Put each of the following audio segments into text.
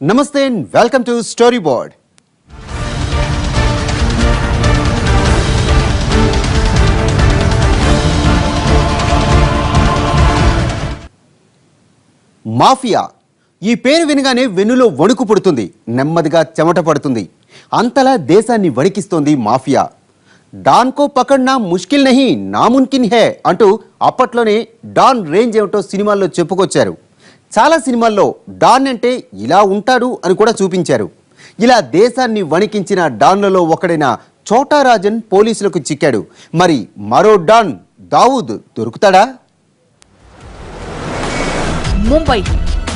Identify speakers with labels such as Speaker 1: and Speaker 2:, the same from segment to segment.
Speaker 1: Namaste and welcome to Storyboard. Mafia ఈ పేరు వినగానే వెన్నులో వణుకు పుడుతుంది, నెమ్మదిగా చెమట పడుతుంది. అంతలా దేశాన్ని వణికిస్తోంది మాఫియా. డాన్ కో పకడ్నా ముష్కిల్ నహీ నాముమ్కిన్ హై అంటూ అప్పట్లోనే డాన్ రేంజ్ ఏమిటో సినిమాల్లో చెప్పుకొచ్చారు. చాలా సినిమాల్లో డాన్ అంటే ఇలా ఉంటాడు అని కూడా చూపించారు. ఇలా దేశాన్ని వణికించిన డాన్లలో ఒకడైన చోటా రాజన్ పోలీసులకు చిక్కాడు. మరి మరో డాన్ దావూద్ దొరుకుతాడా?
Speaker 2: ముంబై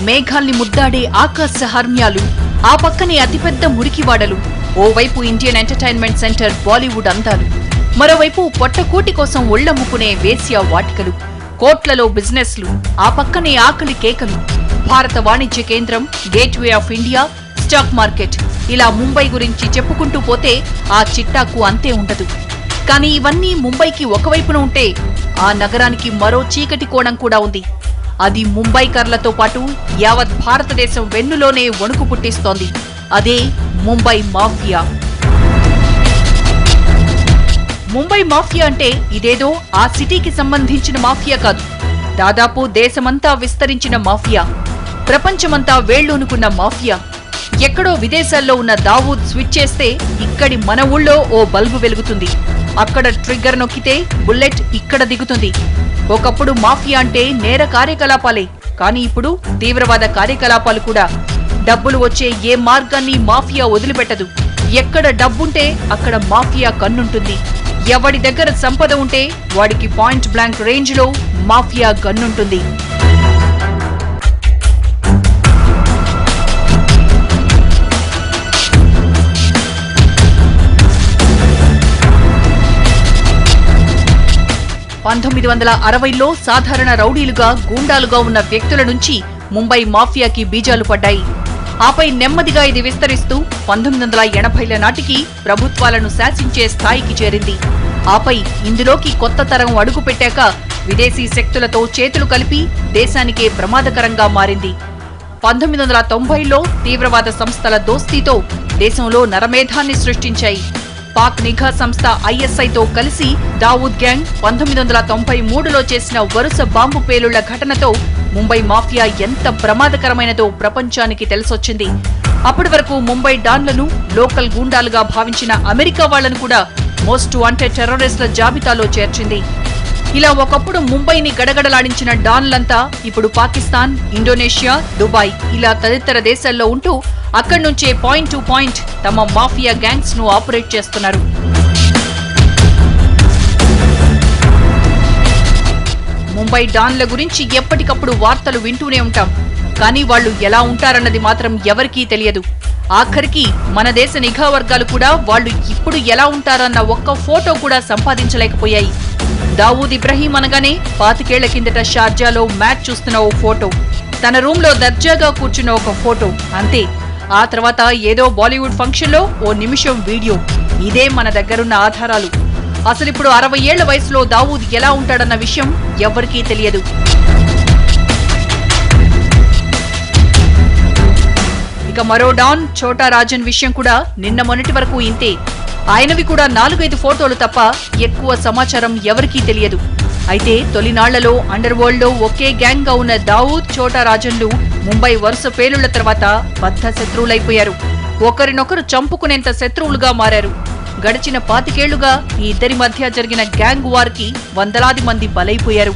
Speaker 2: మేఘాల్ని ముద్దాడే ఆకాశ హర్మ్యాలు, ఆ పక్కనే అతిపెద్ద మురికివాడలు. ఓవైపు ఇండియన్ ఎంటర్టైన్మెంట్ సెంటర్ బాలీవుడ్ అందాలు, మరోవైపు పొట్టకూటి కోసం ఒళ్లమ్ముకునే వేశ్యా వాటికలు, కోట్లలో బిజినెస్లు, ఆ పక్కనే ఆకలి కేకలు. భారత వాణిజ్య కేంద్రం, gateway of India, stock market, ఇలా ముంబై గురించి చెప్పుకుంటూ పోతే ఆ చిట్టాకు అంతే ఉండదు. కానీ ఇవన్నీ ముంబైకి ఒకవైపున ఉంటే ఆ నగరానికి మరో చీకటి కోణం కూడా ఉంది. అది ముంబైకర్లతో పాటు యావత్ భారతదేశం వెన్నులోనే వణుకు పుట్టిస్తోంది. అదే ముంబై మాఫియా. ముంబై మాఫియా అంటే ఇదేదో ఆ సిటీకి సంబంధించిన మాఫియా కాదు. దాదాపు దేశమంతా విస్తరించిన మాఫియా, ప్రపంచమంతా వేళ్లూనుకున్న మాఫియా. ఎక్కడో విదేశాల్లో ఉన్న దావూద్ స్విచ్ చేస్తే ఇక్కడి మన ఊళ్ళో ఓ బల్బు వెలుగుతుంది. అక్కడ ట్రిగ్గర్ నొక్కితే బుల్లెట్ ఇక్కడ దిగుతుంది. ఒకప్పుడు మాఫియా అంటే నేర కార్యకలాపాలే, కానీ ఇప్పుడు తీవ్రవాద కార్యకలాపాలు కూడా. డబ్బులు వచ్చే ఏ మార్గాన్ని మాఫియా వదిలిపెట్టదు. ఎక్కడ డబ్బుంటే అక్కడ మాఫియా కన్నుంటుంది. ఎవడి దగ్గర సంపద ఉంటే వాడికి పాయింట్ బ్లాంక్ రేంజ్ లో మాఫియా గన్నుంటుంది. (1960లో సాధారణ రౌడీలుగా, గూండాలుగా ఉన్న వ్యక్తుల నుంచి ముంబై మాఫియాకి బీజాలు పడ్డాయి. ఆపై నెమ్మదిగా ఇది విస్తరిస్తూ 1980ల నాటికి ప్రభుత్వాలను శాసించే స్థాయికి చేరింది. ఆపై ఇందులోకి కొత్త తరం అడుగు పెట్టాక విదేశీ శక్తులతో చేతులు కలిపి దేశానికే ప్రమాదకరంగా మారింది. 1990లో తీవ్రవాద సంస్థల దోస్తీతో దేశంలో నరమేధాన్ని సృష్టించాయి. పాక్ నిఘా సంస్థ ఐఎస్ఐతో కలిసి దావూద్ గ్యాంగ్ 1993లో చేసిన వరుస బాంబు పేలుళ్ల ఘటనతో ముంబై మాఫియా ఎంత ప్రమాదకరమైనదో ప్రపంచానికి తెలిసొచ్చింది. అప్పటి వరకు ముంబై డాన్లను లోకల్ గూండాలుగా భావించిన అమెరికా వాళ్లను కూడా మోస్ట్ వాంటెడ్ టెర్రరిస్టుల జాబితాలో చేర్చింది. ఇలా ఒకప్పుడు ముంబైని గడగడలాడించిన డాన్లంతా ఇప్పుడు పాకిస్తాన్, ఇండోనేషియా, దుబాయ్ ఇలా తదితర దేశాల్లో ఉంటూ అక్కడి నుంచే పాయింట్ టు పాయింట్ తమ మాఫియా గ్యాంగ్స్ ను ఆపరేట్ చేస్తున్నారు. ముంబై డాన్ల గురించి ఎప్పటికప్పుడు వార్తలు వింటూనే ఉంటాం. కానీ వాళ్లు ఎలా ఉంటారన్నది మాత్రం ఎవరికీ తెలియదు. ఆఖరికి మన దేశ నిఘా వర్గాలు కూడా వాళ్లు ఇప్పుడు ఎలా ఉంటారన్న ఒక్క ఫోటో కూడా సంపాదించలేకపోయాయి. దావూద్ ఇబ్రహీం అనగానే 25 ఏళ్ల కిందట షార్జాలో మ్యాచ్ చూస్తున్న ఓ ఫోటో, తన రూమ్ లో దర్జాగా కూర్చున్న ఒక ఫోటో, అంతే. ఆ తర్వాత ఏదో బాలీవుడ్ ఫంక్షన్ లో ఓ నిమిషం వీడియో. ఇదే మన దగ్గరున్న ఆధారాలు. అసలిప్పుడు 60 ఏళ్ల వయసులో దావూద్ ఎలా ఉంటాడన్న విషయం ఎవ్వరికీ తెలియదు. ఇక మరో డాన్ చోటా రాజన్ విషయం కూడా నిన్న మొన్నటి వరకు ఇంతే. ఆయనవి కూడా 4-5 ఫోటోలు తప్ప ఎక్కువ సమాచారం ఎవరికీ తెలియదు. అయితే తొలినాళ్లలో అండర్ వరల్డ్ లో ఒకే గ్యాంగ్ గా ఉన్న దావూద్, చోటా రాజన్లు ముంబై వరుస పేలుళ్ల తర్వాత బద్ధ శత్రువులైపోయారు. ఒకరినొకరు చంపుకునేంత శత్రువులుగా మారారు. గడిచిన 25 ఏళ్లుగా ఈ ఇద్దరి మధ్య జరిగిన గ్యాంగ్ వార్కి వందలాది మంది బలైపోయారు.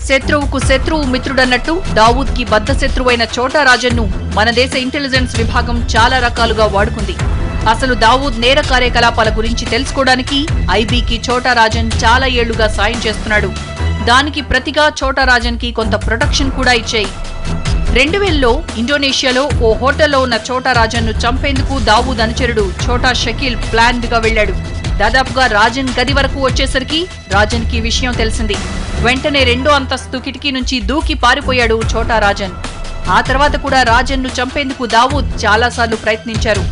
Speaker 2: శత్రువుకు శత్రువు మిత్రుడన్నట్టు దావూద్ కి బద్ధ శత్రువైన చోటా రాజన్ ను మన దేశ ఇంటెలిజెన్స్ విభాగం చాలా రకాలుగా వాడుకుంది. అసలు దావూద్ నేర కార్యకలాపాల గురించి తెలుసుకోవడానికి ఐబీకి చోటా రాజన్ చాలా ఏళ్లుగా సాయం చేస్తున్నాడు. దానికి ప్రతిగా చోటా రాజన్ కి కొంత ప్రొటెక్షన్ కూడా ఇచ్చాయి. 2000లో ఇండోనేషియాలో ఓ హోటల్లో ఉన్న చోటా రాజన్ ను చంపేందుకు దావూద్ అనుచరుడు చోటా షకీల్ ప్లాన్డ్ గా వెళ్లాడు. దాదాపుగా రాజన్ గది వరకు వచ్చేసరికి రాజన్ కి విషయం తెలిసింది. వెంటనే 2వ అంతస్తు కిటికీ నుంచి దూకి పారిపోయాడు చోటా రాజన్. ఆ తర్వాత కూడా రాజన్ ను చంపేందుకు దావూద్ చాలాసార్లు ప్రయత్నించారు.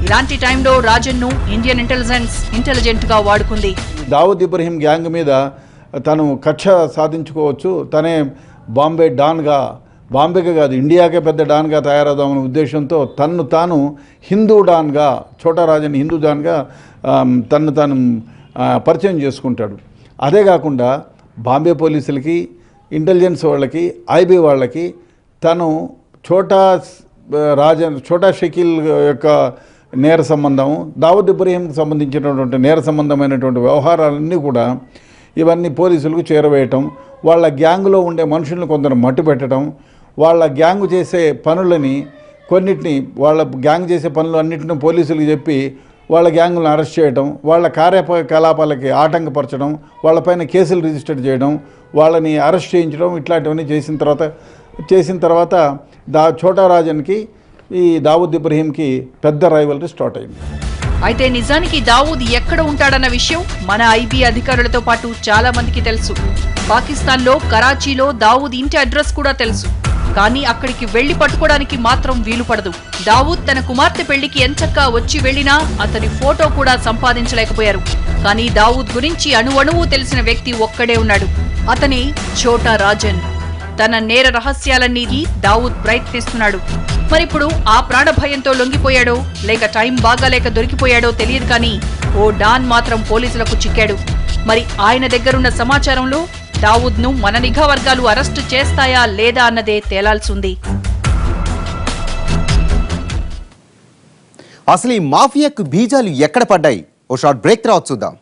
Speaker 2: ఇలాంటి టైంలో రాజన్ను ఇండియన్ ఇంటెలిజెంట్ గా వాడుకుంది.
Speaker 3: దావూద్ ఇబ్రహీం గ్యాంగ్ మీద తను కక్ష సాధించుకోవచ్చు, తనే బాంబే డాన్గా, బాంబేకే కాదు ఇండియాకే పెద్ద డాన్గా తయారవుదామనే ఉద్దేశంతో తన్ను తాను హిందూ డాన్గా, ఛోటా రాజన్ హిందూ డాన్గా తను పరిచయం చేసుకుంటాడు. అదే కాకుండా బాంబే పోలీసులకి, ఇంటెలిజెన్స్ వాళ్ళకి, ఐబీ వాళ్ళకి తను ఛోటా షకీల్ యొక్క నేర సంబంధం, దావూద్ ఇబ్రహీంకి సంబంధించినటువంటి నేర సంబంధమైనటువంటి వ్యవహారాలన్నీ కూడా ఇవన్నీ పోలీసులకు చేరవేయటం, వాళ్ళ గ్యాంగులో ఉండే మనుషులను కొందరు మట్టు పెట్టడం, వాళ్ళ గ్యాంగ్ చేసే పనులని కొన్నిటిని, వాళ్ళ గ్యాంగ్ చేసే పనులు అన్నింటినీ పోలీసులకు చెప్పి వాళ్ళ గ్యాంగులను అరెస్ట్ చేయడం, వాళ్ళ కార్యకలాపాలకి ఆటంకపరచడం, వాళ్ళపైన కేసులు రిజిస్టర్ చేయడం, వాళ్ళని అరెస్ట్ చేయించడం, ఇట్లాంటివన్నీ చేసిన తర్వాత ఛోటా రాజన్కి ఈ దావూద్ ఇబ్రహీంకి పెద్ద రైవల్రీ స్టార్ట్ అయింది.
Speaker 2: అయితే నిజానికి దావూద్ ఎక్కడ ఉంటాడన్న విషయం మన ఐబీ అధికారులతో పాటు చాలా మందికి తెలుసు. పాకిస్తాన్లో కరాచీలో దావూద్ ఇంటి అడ్రస్ కూడా తెలుసు. కానీ అక్కడికి వెళ్లి పట్టుకోవడానికి మాత్రం వీలు పడదు. దావూద్ తన కుమార్తె పెళ్లికి ఎంచక్కా వచ్చి వెళ్లినా అతని ఫోటో కూడా సంపాదించలేకపోయారు. కానీ దావూద్ గురించి అణువణువు తెలిసిన వ్యక్తి ఒక్కడే ఉన్నాడు. అతనే ఛోటా రాజన్. తన నేర రహస్యాలన్నీ దావూద్ ప్రయత్నిస్తున్నాడు. మరిప్పుడు ఆ ప్రాణ భయంతో లొంగిపోయాడో లేక టైం బాగాలేక దొరికిపోయాడో తెలియదు, కానీ ఓ డాన్ మాత్రం పోలీసులకు చిక్కాడు. మరి ఆయన దగ్గరున్న సమాచారంలో దావూద్ను మన నిఘా వర్గాలు అరెస్టు చేస్తాయా లేదా అన్నదే తేలాల్సింది.
Speaker 1: అసలు ఈ మాఫియాకు బీజాలు ఎక్కడ పడ్డాయి? ఓ షార్ట్ బ్రేక్ తర్వాత చూద్దాం.